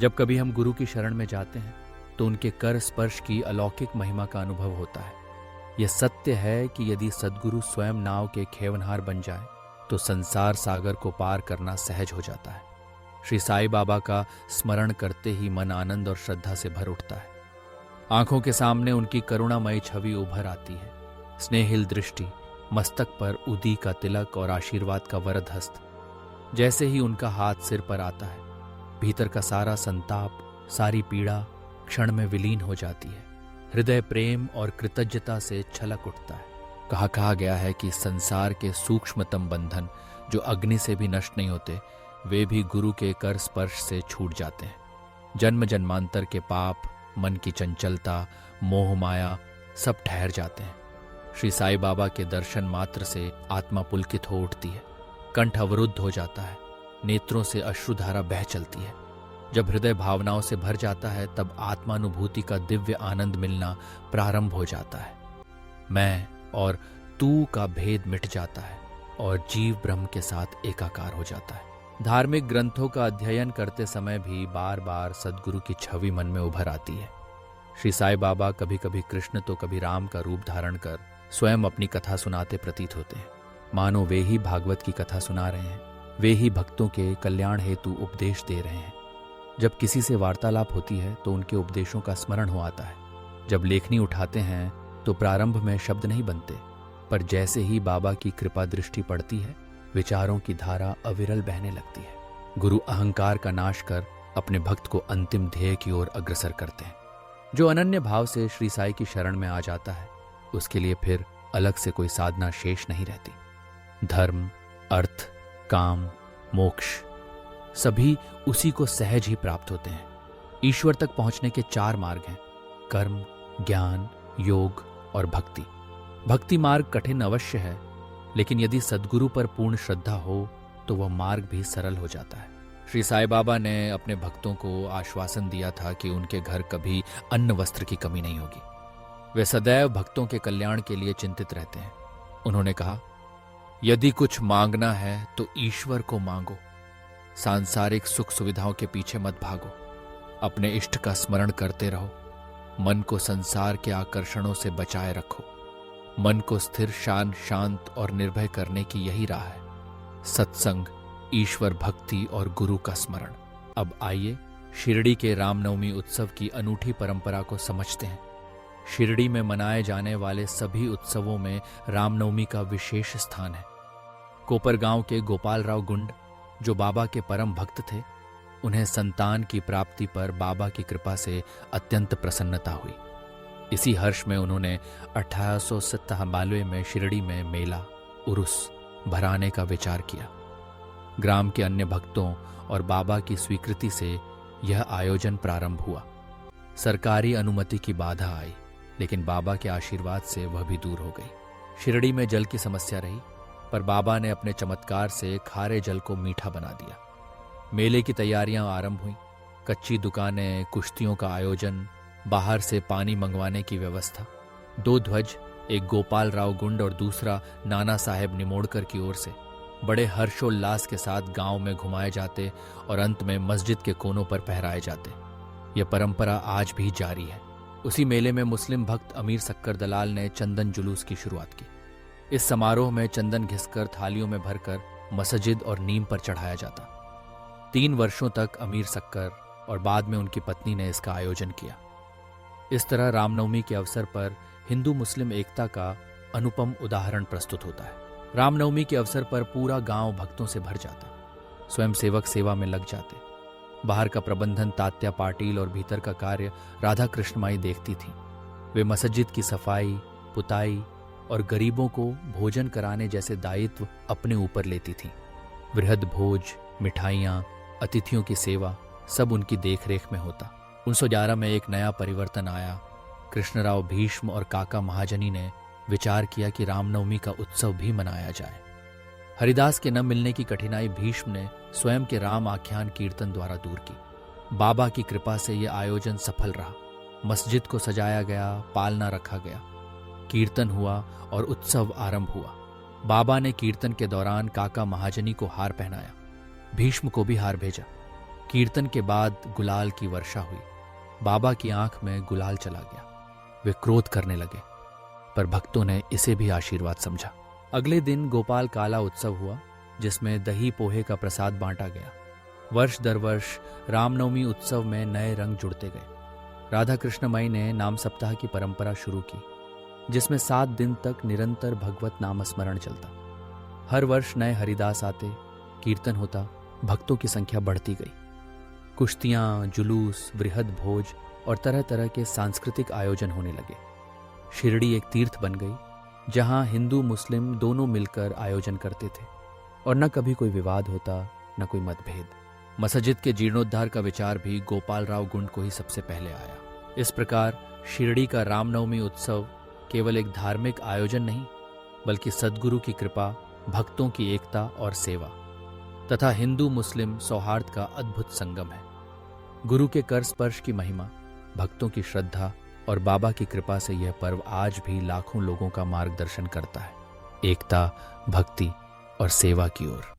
जब कभी हम गुरु की शरण में जाते हैं तो उनके कर स्पर्श की अलौकिक महिमा का अनुभव होता है। यह सत्य है कि यदि सद्गुरु स्वयं नाव के खेवनहार बन जाए तो संसार सागर को पार करना सहज हो जाता है। श्री साईं बाबा का स्मरण करते ही मन आनंद और श्रद्धा से भर उठता है। आंखों के सामने उनकी करुणामयी छवि उभर आती है। स्नेहिल दृष्टि, मस्तक पर उदी का तिलक और आशीर्वाद का वरद हस्त। जैसे ही उनका हाथ सिर पर आता है, भीतर का सारा संताप, सारी पीड़ा क्षण में विलीन हो जाती है। हृदय प्रेम और कृतज्ञता से छलक उठता है। कहा गया है कि संसार के सूक्ष्मतम बंधन जो अग्नि से भी नष्ट नहीं होते, वे भी गुरु के कर स्पर्श से छूट जाते हैं। जन्म जन्मांतर के पाप, मन की चंचलता, मोह माया सब ठहर जाते हैं। श्री साईं बाबा के दर्शन मात्र से आत्मा पुलकित हो उठती है। कंठ अवरुद्ध हो जाता है, नेत्रों से अश्रुधारा बह चलती है। जब हृदय भावनाओं से भर जाता है तब आत्मानुभूति का दिव्य आनंद मिलना प्रारंभ हो जाता है। मैं और तू का भेद मिट जाता है और जीव ब्रह्म के साथ एकाकार हो जाता है। धार्मिक ग्रंथों का अध्ययन करते समय भी बार बार सद्गुरु की छवि मन में उभर आती है। श्री साईं बाबा कभी कभी कृष्ण तो कभी राम का रूप धारण कर स्वयं अपनी कथा सुनाते प्रतीत होते हैं। मानो वे ही भागवत की कथा सुना रहे हैं, वे ही भक्तों के कल्याण हेतु उपदेश दे रहे हैं। जब किसी से वार्तालाप होती है तो उनके उपदेशों का स्मरण हो आता है। जब लेखनी उठाते हैं तो प्रारंभ में शब्द नहीं बनते, पर जैसे ही बाबा की कृपा दृष्टि पड़ती है, विचारों की धारा अविरल बहने लगती है। गुरु अहंकार का नाश कर अपने भक्त को अंतिम ध्येय की ओर अग्रसर करते हैं। जो अनन्य भाव से श्री साईं की शरण में आ जाता है, उसके लिए फिर अलग से कोई साधना शेष नहीं रहती। धर्म, अर्थ, काम, मोक्ष सभी उसी को सहज ही प्राप्त होते हैं। ईश्वर तक पहुंचने के 4 मार्ग हैं: कर्म, ज्ञान, योग और भक्ति। भक्ति मार्ग कठिन अवश्य है, लेकिन यदि सद्गुरु पर पूर्ण श्रद्धा हो तो वह मार्ग भी सरल हो जाता है। श्री साईं बाबा ने अपने भक्तों को आश्वासन दिया था कि उनके घर कभी अन्न वस्त्र की कमी नहीं होगी। वे सदैव भक्तों के कल्याण के लिए चिंतित रहते हैं। उन्होंने कहा, यदि कुछ मांगना है तो ईश्वर को मांगो। सांसारिक सुख सुविधाओं के पीछे मत भागो। अपने इष्ट का स्मरण करते रहो। मन को संसार के आकर्षणों से बचाए रखो। मन को स्थिर, शांत और निर्भय करने की यही राह है: सत्संग, ईश्वर भक्ति और गुरु का स्मरण। अब आइए शिरडी के रामनवमी उत्सव की अनूठी परंपरा को समझते हैं। शिरडी में मनाए जाने वाले सभी उत्सवों में रामनवमी का विशेष स्थान है। कोपरगांव के गोपालराव गुंड, जो बाबा के परम भक्त थे, उन्हें संतान की प्राप्ति पर बाबा की कृपा से अत्यंत प्रसन्नता हुई। इसी हर्ष में उन्होंने 1897 में शिरडी में मेला उरुस भराने का विचार किया। ग्राम के अन्य भक्तों और बाबा की स्वीकृति से यह आयोजन प्रारंभ हुआ। सरकारी अनुमति की बाधा आई, लेकिन बाबा के आशीर्वाद से वह भी दूर हो गई। शिरडी में जल की समस्या रही, पर बाबा ने अपने चमत्कार से खारे जल को मीठा बना दिया। मेले की तैयारियां आरंभ हुई। कच्ची दुकानें, कुश्तियों का आयोजन, बाहर से पानी मंगवाने की व्यवस्था। 2 ध्वज, एक गोपाल राव गुंड और दूसरा नाना साहेब निमोड़कर की ओर से, बड़े हर्षोल्लास के साथ गांव में घुमाए जाते और अंत में मस्जिद के कोनों पर फहराए जाते। यह परंपरा आज भी जारी है। उसी मेले में मुस्लिम भक्त अमीर सक्कर दलाल ने चंदन जुलूस की शुरुआत की। इस समारोह में चंदन घिसकर थालियों में भरकर मस्जिद और नीम पर चढ़ाया जाता। 3 वर्षों तक अमीर सक्कर और बाद में उनकी पत्नी ने इसका आयोजन किया। इस तरह रामनवमी के अवसर पर हिंदू मुस्लिम एकता का अनुपम उदाहरण प्रस्तुत होता है। रामनवमी के अवसर पर पूरा गांव भक्तों से भर जाता। स्वयं सेवक सेवा में लग जाते। बाहर का प्रबंधन तात्या पाटिल और भीतर का कार्य राधा कृष्णमाई देखती थी। वे मस्जिद की सफाई, पुताई और गरीबों को भोजन कराने जैसे दायित्व अपने ऊपर लेती थीं। वृहद भोज, मिठाइयाँ, अतिथियों की सेवा सब उनकी देखरेख में होता। 1911 में एक नया परिवर्तन आया। कृष्णराव भीष्म और काका महाजनी ने विचार किया कि रामनवमी का उत्सव भी मनाया जाए। हरिदास के न मिलने की कठिनाई भीष्म ने स्वयं के राम आख्यान कीर्तन द्वारा दूर की। बाबा की कृपा से यह आयोजन सफल रहा। मस्जिद को सजाया गया, पालना रखा गया, कीर्तन हुआ और उत्सव आरंभ हुआ। बाबा ने कीर्तन के दौरान काका महाजनी को हार पहनाया, भीष्म को भी हार भेजा। कीर्तन के बाद गुलाल की वर्षा हुई। बाबा की आंख में गुलाल चला गया। वे क्रोध करने लगे, पर भक्तों ने इसे भी आशीर्वाद समझा। अगले दिन गोपाल काला उत्सव हुआ, जिसमें दही पोहे का प्रसाद बांटा गया। वर्ष दर वर्ष रामनवमी उत्सव में नए रंग जुड़ते गए। राधा कृष्णमयी ने नाम सप्ताह की परंपरा शुरू की, जिसमें 7 दिन तक निरंतर भगवत नाम स्मरण चलता। हर वर्ष नए हरिदास आते, कीर्तन होता, भक्तों की संख्या बढ़ती गई। कुश्तियां, जुलूस, बृहद भोज और तरह तरह के सांस्कृतिक आयोजन होने लगे। शिरडी एक तीर्थ बन गई, जहां हिंदू मुस्लिम दोनों मिलकर आयोजन करते थे और न कभी कोई विवाद होता, न कोई मतभेद। मस्जिद के जीर्णोद्धार का विचार भी गोपाल राव गुंड को ही सबसे पहले आया। इस प्रकार शिरडी का रामनवमी उत्सव केवल एक धार्मिक आयोजन नहीं, बल्कि सद्गुरु की कृपा, भक्तों की एकता और सेवा तथा हिंदू मुस्लिम सौहार्द का अद्भुत संगम है। गुरु के कर स्पर्श की महिमा, भक्तों की श्रद्धा और बाबा की कृपा से यह पर्व आज भी लाखों लोगों का मार्गदर्शन करता है, एकता, भक्ति और सेवा की ओर।